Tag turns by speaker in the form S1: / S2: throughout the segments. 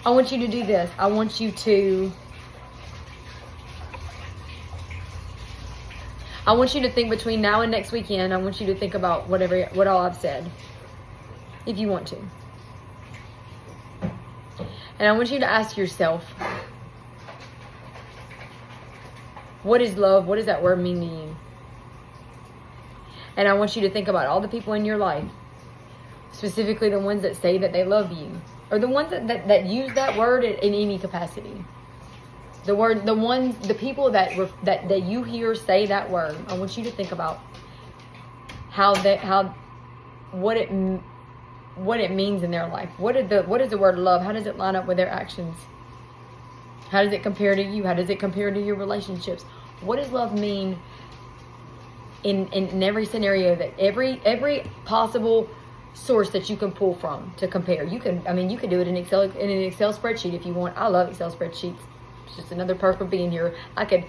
S1: I want you to do this. I want you to think between now and next weekend. I want you to think about what all I've said, if you want to. And I want you to ask yourself, what is love? What does that word mean to you? And I want you to think about all the people in your life, specifically the ones that say that they love you, or the ones that use that word in any capacity. The people that you hear say that word. I want you to think about what it means in their life. What is the word love? How does it line up with their actions? How does it compare to you? How does it compare to your relationships? What does love mean in every scenario, that every possible source that you can pull from to compare? You can do it in an Excel spreadsheet if you want. I love Excel spreadsheets. It's just another perk of being here. Anyway.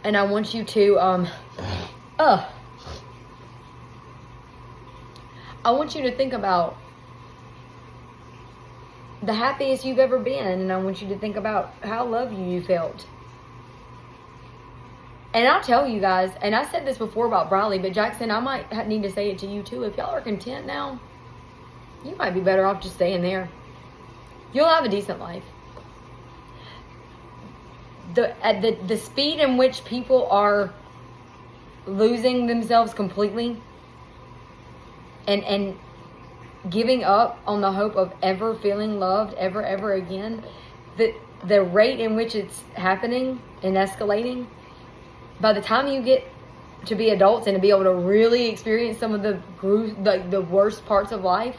S1: And I want you to I want you to think about the happiest you've ever been, and I want you to think about how loved you felt. And I'll tell you guys, and I said this before about Briley, but Jackson, I might need to say it to you too. If y'all are content now, you might be better off just staying there. You'll have a decent life. At the speed in which people are losing themselves completely and giving up on the hope of ever feeling loved ever again, the rate in which it's happening and escalating, by the time you get to be adults and to be able to really experience some of the worst parts of life,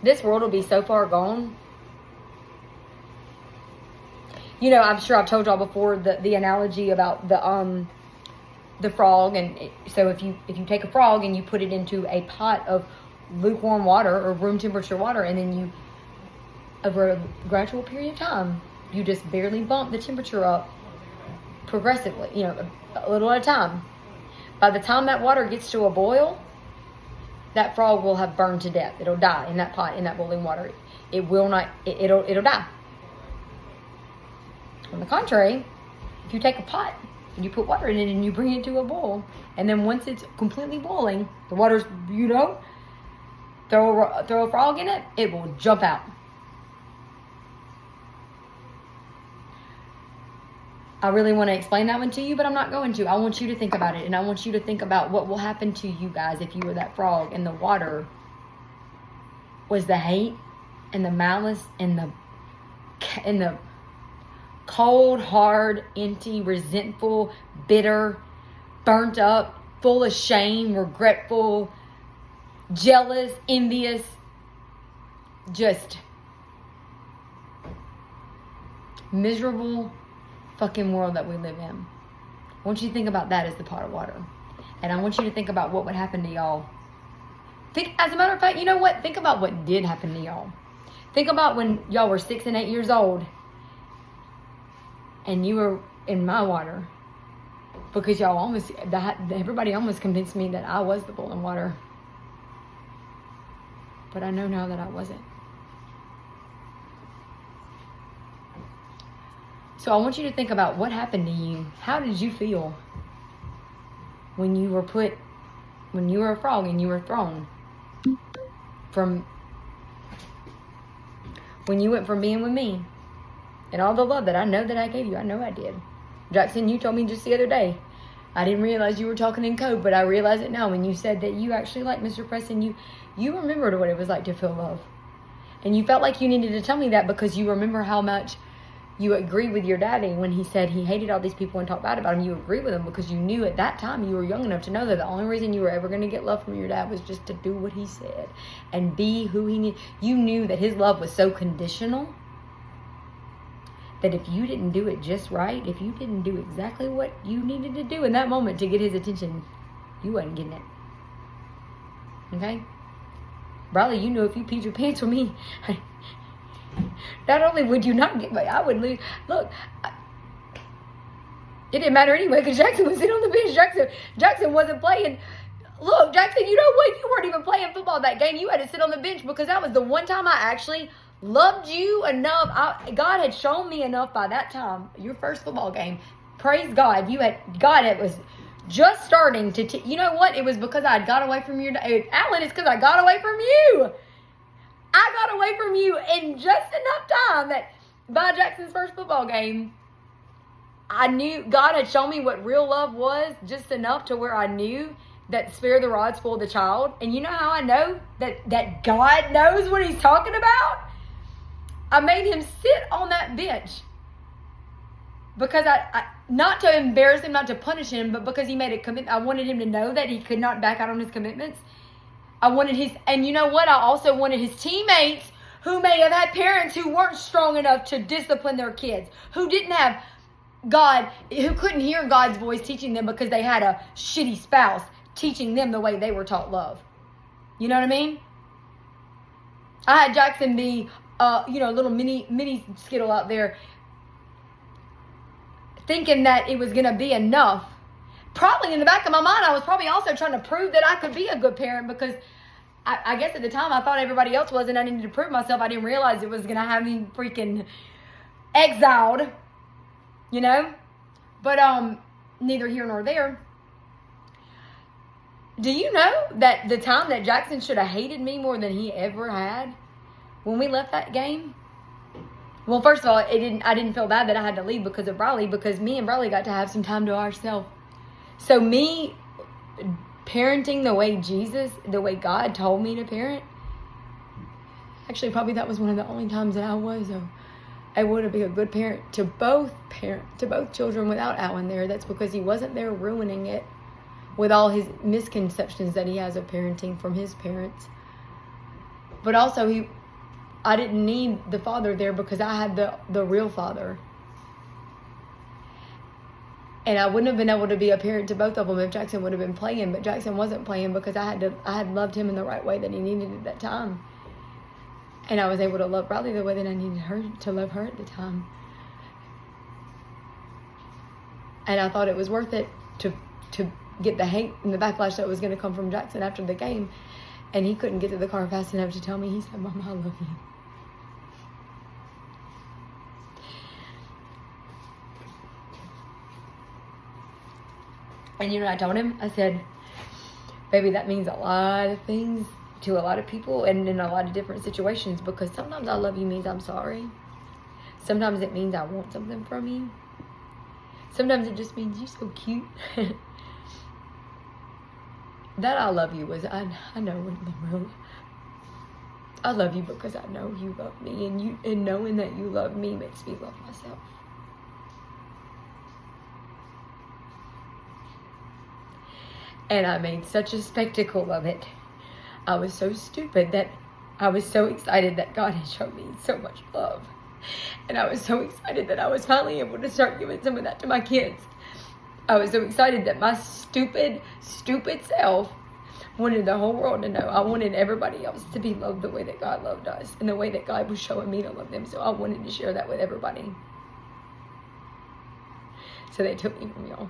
S1: this world will be so far gone. You know, I'm sure I've told y'all before the analogy about the frog, and so if you take a frog and you put it into a pot of lukewarm water or room temperature water, and then you, over a gradual period of time, you just barely bump the temperature up progressively, a little at a time. By the time that water gets to a boil, that frog will have burned to death. It'll die in that pot, in that boiling water. It will not, it'll die. On the contrary, if you take a pot and you put water in it and you bring it to a boil, and then once it's completely boiling, the water's, throw a frog in it, it will jump out. I really want to explain that one to you, but I'm not going to. I want you to think about it, and I want you to think about what will happen to you guys if you were that frog and the water was the hate and the malice and the cold, hard, empty, resentful, bitter, burnt up, full of shame, regretful, jealous, envious, just miserable fucking world that we live in. I want you to think about that as the pot of water. And I want you to think about what would happen to y'all. As a matter of fact, you know what? Think about what did happen to y'all. Think about when y'all were 6 and 8 years old and you were in my water, because everybody almost convinced me that I was the boiling water. But I know now that I wasn't. So I want you to think about what happened to you. How did you feel when you were a frog and you were thrown when you went from being with me and all the love that I know that I gave you. I know I did. Jackson, you told me just the other day, I didn't realize you were talking in code, but I realize it now when you said that you actually like Mr. Preston. You remembered what it was like to feel love. And you felt like you needed to tell me that because you remember how much you agree with your daddy when he said he hated all these people and talked bad about him. You agree with him because you knew at that time, you were young enough to know that the only reason you were ever going to get love from your dad was just to do what he said and be who he needed. You knew that his love was so conditional that if you didn't do it just right, if you didn't do exactly what you needed to do in that moment to get his attention, you wasn't getting it. Okay? Briley, you knew if you peed your pants with me, not only would you not get me, I would leave. Look, it didn't matter anyway because Jackson was sitting on the bench. Jackson wasn't playing Look, Jackson, you know what? You weren't even playing football that game. You had to sit on the bench because that was the one time I actually loved you enough. God had shown me enough by that time. Your first football game. Praise God. It was just starting to, you know what? It was because I got away from you. Alan, it's because I got away from you. I got away from you in just enough time that by Jackson's first football game, I knew God had shown me what real love was just enough to where I knew that spare the rod, spoil the child. And you know how I know that God knows what he's talking about? I made him sit on that bench because I not to embarrass him, not to punish him, but because he made a commitment. I wanted him to know that he could not back out on his commitments. And you know what? I also wanted his teammates who may have had parents who weren't strong enough to discipline their kids, who didn't have God, who couldn't hear God's voice teaching them because they had a shitty spouse teaching them the way they were taught love. You know what I mean? I had Jackson be, a little mini skittle out there thinking that it was going to be enough. Probably in the back of my mind, I was probably also trying to prove that I could be a good parent because I guess at the time I thought everybody else was and I needed to prove myself. I didn't realize it was going to have me freaking exiled, But neither here nor there. Do you know that the time that Jackson should have hated me more than he ever had when we left that game? Well, first of all, I didn't feel bad that I had to leave because of Bradley, because me and Bradley got to have some time to ourselves. So me parenting the way God told me to parent, actually probably that was one of the only times that I was able to be a good parent to both children without Alan there. That's because he wasn't there ruining it with all his misconceptions that he has of parenting from his parents. But also I didn't need the father there because I had the real father. And I wouldn't have been able to be a parent to both of them if Jackson would have been playing, but Jackson wasn't playing because I had loved him in the right way that he needed at that time. And I was able to love Bradley the way that I needed her to love her at the time. And I thought it was worth it to get the hate and the backlash that was going to come from Jackson after the game. And he couldn't get to the car fast enough to tell me. He said, "Mama, I love you." And you know what I told him? I said, "Baby, that means a lot of things to a lot of people and in a lot of different situations, because sometimes I love you means I'm sorry. Sometimes it means I want something from you. Sometimes it just means you're so cute." That I love you was, I know in the room. I love you because I know you love me, and knowing that you love me makes me love myself. And I made such a spectacle of it. I was so stupid that I was so excited that God had shown me so much love. And I was so excited that I was finally able to start giving some of that to my kids. I was so excited that my stupid self wanted the whole world to know. I wanted everybody else to be loved the way that God loved us and the way that God was showing me to love them. So I wanted to share that with everybody. So they took me from y'all.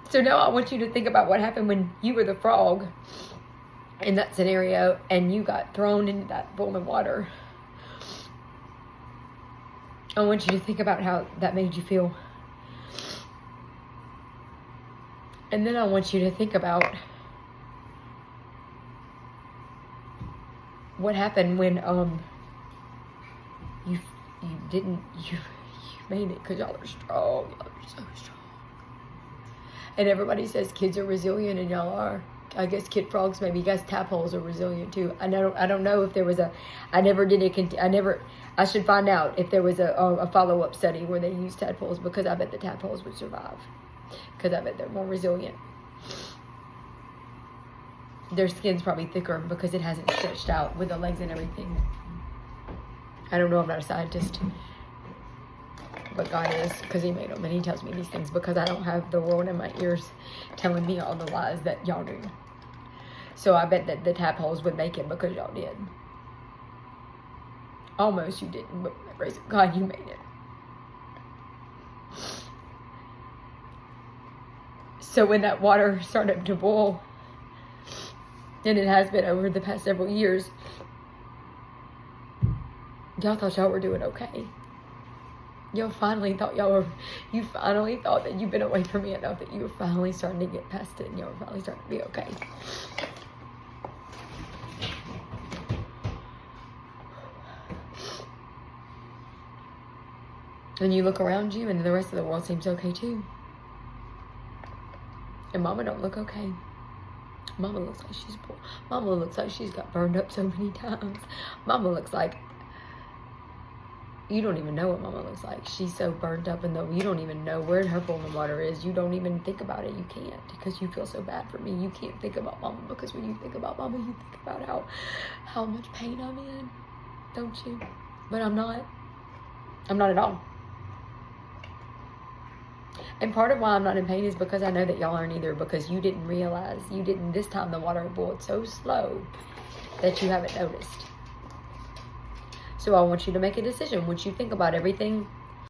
S1: So now I want you to think about what happened when you were the frog in that scenario and you got thrown into that boiling water. I want you to think about how that made you feel. And then I want you to think about what happened when you made it, because y'all are strong. Y'all are so strong. And everybody says kids are resilient, and y'all are. I guess kid frogs, maybe you guys tadpoles are resilient too. I don't know if there was I should find out if there was a follow-up study where they used tadpoles, because I bet the tadpoles would survive. Because I bet they're more resilient. Their skin's probably thicker because it hasn't stretched out with the legs and everything. I don't know, I'm not a scientist. But God is, because he made them, and he tells me these things because I don't have the world in my ears telling me all the lies that y'all do. So I bet that the tadpoles would make it because y'all did. Almost you didn't, but by the grace of God, you made it. So when that water started to boil, and it has been over the past several years, y'all thought y'all were doing okay. You finally thought that you've been away from me enough that you were finally starting to get past it, and you were finally starting to be okay. And you look around you and the rest of the world seems okay too. And Mama don't look okay. Mama looks like she's poor. Mama looks like she's got burned up so many times. Mama looks like, you don't even know what Mama looks like. She's so burned up, and though you don't even know where her bowl of water is, you don't even think about it. You can't, because you feel so bad for me. You can't think about Mama, because when you think about Mama, you think about how much pain I'm in, don't you? But I'm not at all. And part of why I'm not in pain is because I know that y'all aren't either, because you didn't realize, this time the water boiled so slow that you haven't noticed. So I want you to make a decision. Once you think about everything